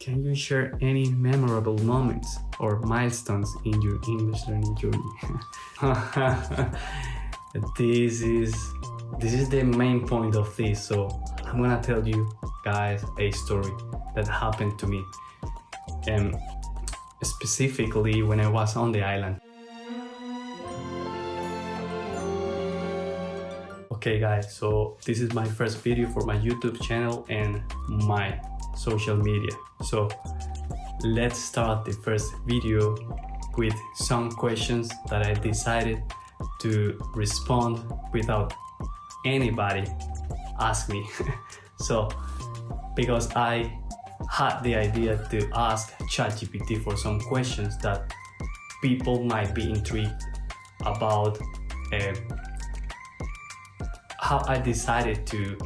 Can you share any memorable moments or milestones in your English learning journey? This is the main point of this, so I'm gonna tell you guys a story that happened to me, specifically when I was on the island. Okay guys, so this is my first video for my YouTube channel and my social media. So let's start the first video with some questions that I decided to respond without anybody ask me. So because I had the idea to ask ChatGPT for some questions that people might be intrigued about, how I decided to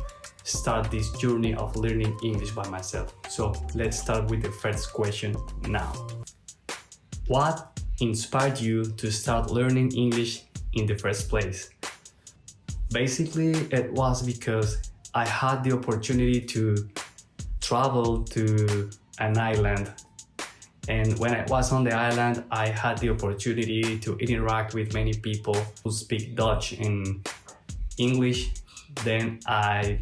start this journey of learning English by myself. So let's start with the first question now. What inspired you to start learning English in the first place? Basically, it was because I had the opportunity to travel to an island. And when I was on the island, I had the opportunity to interact with many people who speak Dutch and English. Then I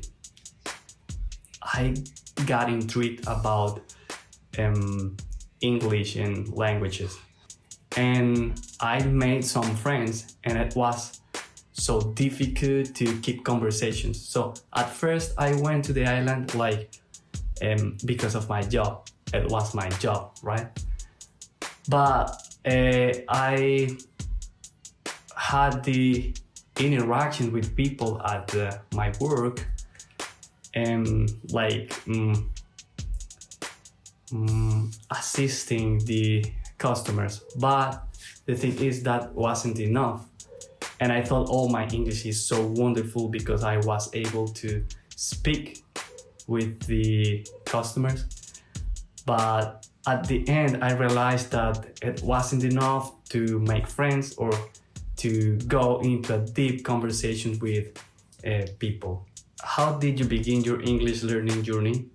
got intrigued about English and languages, and I made some friends, and it was so difficult to keep conversations. So at first I went to the island because of my job. It was my job, right? But I had the interaction with people at my work, and assisting the customers. But the thing is that wasn't enough, and I thought, oh, my English is so wonderful because I was able to speak with the customers. But at the end I realized that it wasn't enough to make friends or to go into a deep conversation with people. How did you begin your English learning journey?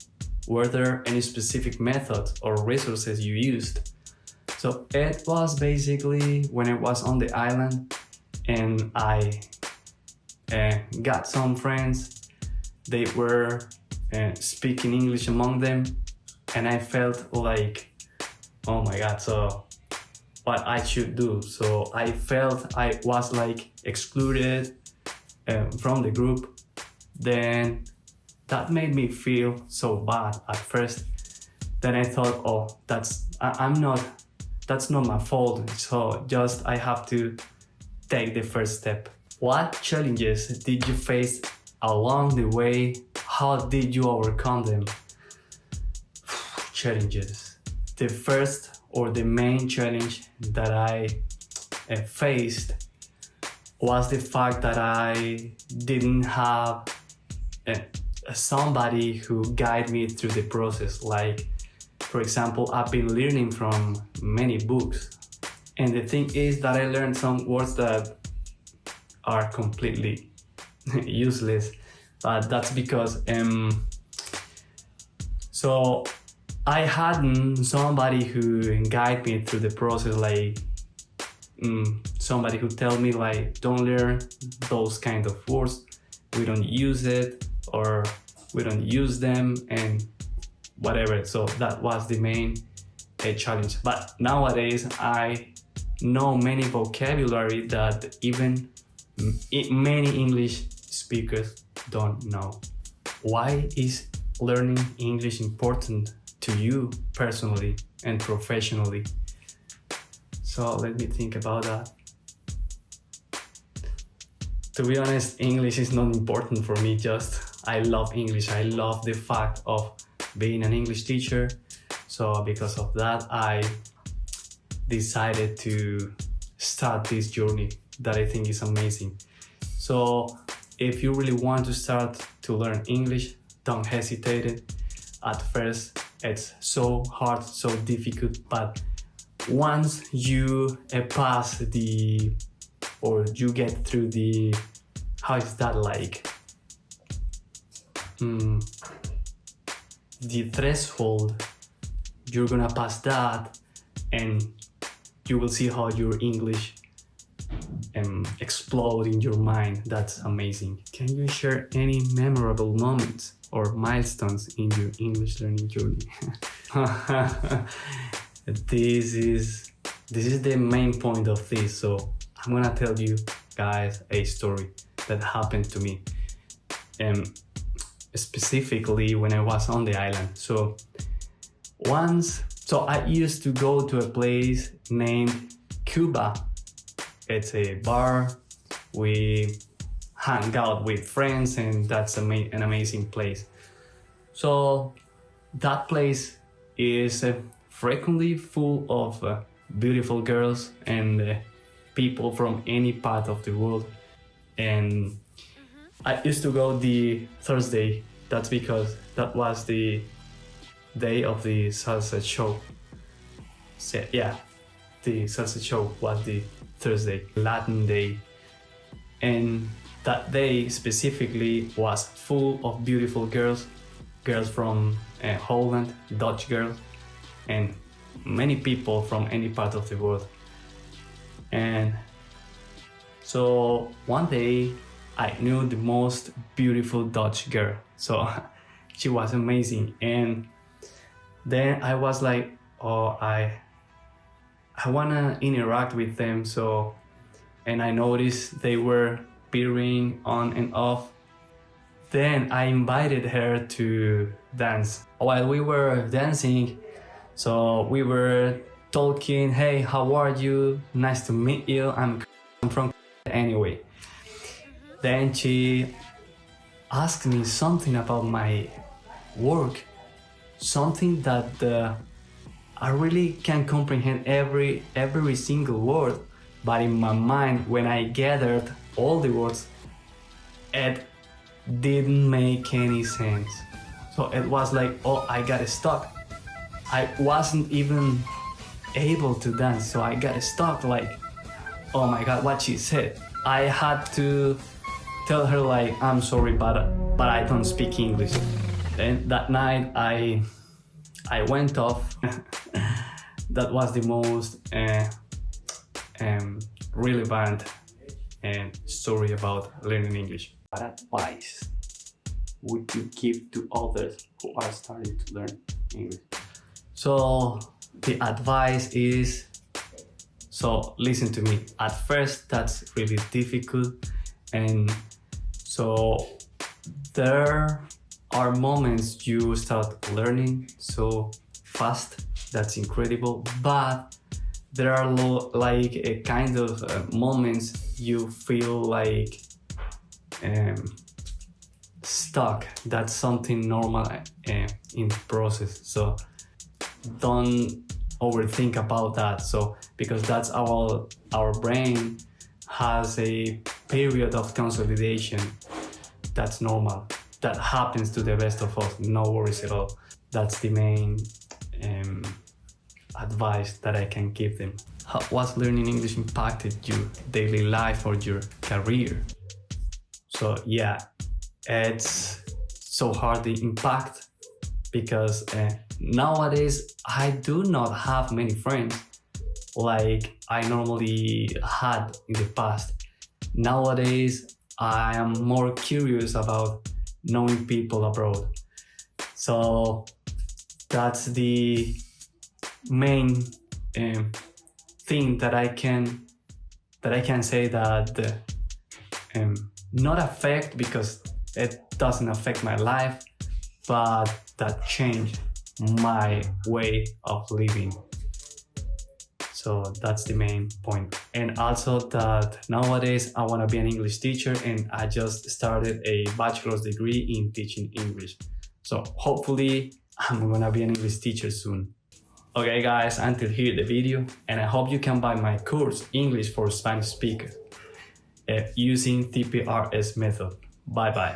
Were there any specific methods or resources you used? So it was basically when I was on the island and I got some friends. They were speaking English among them, and I felt like, oh my God, so what I should do. So I felt I was excluded from the group. Then that made me feel so bad at first. Then I thought, oh, that's not my fault. So just I have to take the first step. What challenges did you face along the way? How did you overcome them? Challenges. The first or the main challenge that I faced was the fact that I didn't have somebody who guide me through the process. For example, I've been learning from many books, and the thing is that I learned some words that are completely useless, but that's because so I hadn't somebody who guide me through the process, somebody who tell me don't learn those kind of words, we don't use it, or we don't use them, and whatever. So that was the main challenge. But nowadays I know many vocabulary that even many English speakers don't know. Why is learning English important to you personally and professionally? So let me think about that. To be honest, English is not important for me, just I love English. I love the fact of being an English teacher. So because of that, I decided to start this journey that I think is amazing. So if you really want to start to learn English, don't hesitate. At first, it's so hard, so difficult, but once you pass or you get through how is that the threshold you're gonna pass that and you will see how your English explode in your mind. That's amazing. Can you share any memorable moments or milestones in your English learning journey? This is the main point of this. So I'm gonna tell you guys a story that happened to me, specifically when I was on the island. So I used to go to a place named Cuba. It's a bar. We hang out with friends, and that's an amazing place. So that place is frequently full of beautiful girls and people from any part of the world. And I used to go the Thursday. That's because that was the day of the salsa show. So, yeah, the salsa show was the Thursday, Latin day. And that day specifically was full of beautiful girls from Holland, Dutch girls, and many people from any part of the world. And so one day I knew the most beautiful Dutch girl. So she was amazing. And then I was like, oh, I wanna interact with them. So, and I noticed they were peering on and off. Then I invited her to dance. While we were dancing, so we were talking, hey, how are you? Nice to meet you. I'm from anyway. Then she asked me something about my work, something that I really can't comprehend every single word, but in my mind, when I gathered all the words, it didn't make any sense. So it was like, oh, I got stuck. I wasn't even able to dance, so I got stuck like, oh my god, what she said. I had to tell her like, I'm sorry, but I don't speak English. Then that night I went off. That was the most relevant story about learning English. What advice would you give to others who are starting to learn English? So the advice is, so listen to me. At first, that's really difficult, and so there are moments you start learning so fast. That's incredible, but there are like a kind of moments you feel like stuck. That's something normal in the process. So don't overthink about that. So because that's our brain has a period of consolidation. That's normal. That happens to the best of us. No worries at all. That's the main advice that I can give them. How was learning English impacted your daily life or your career? So yeah, it's so hard the impact because nowadays I do not have many friends like I normally had in the past. Nowadays I am more curious about knowing people abroad. So that's the main thing that I can say that not affect, because it doesn't affect my life, but that changed my way of living. So that's the main point. And also that nowadays I want to be an English teacher, and I just started a bachelor's degree in teaching English. So hopefully I'm gonna be an English teacher soon. Okay guys, until here the video, and I hope you can buy my course English for Spanish speakers using TPRS method. Bye bye.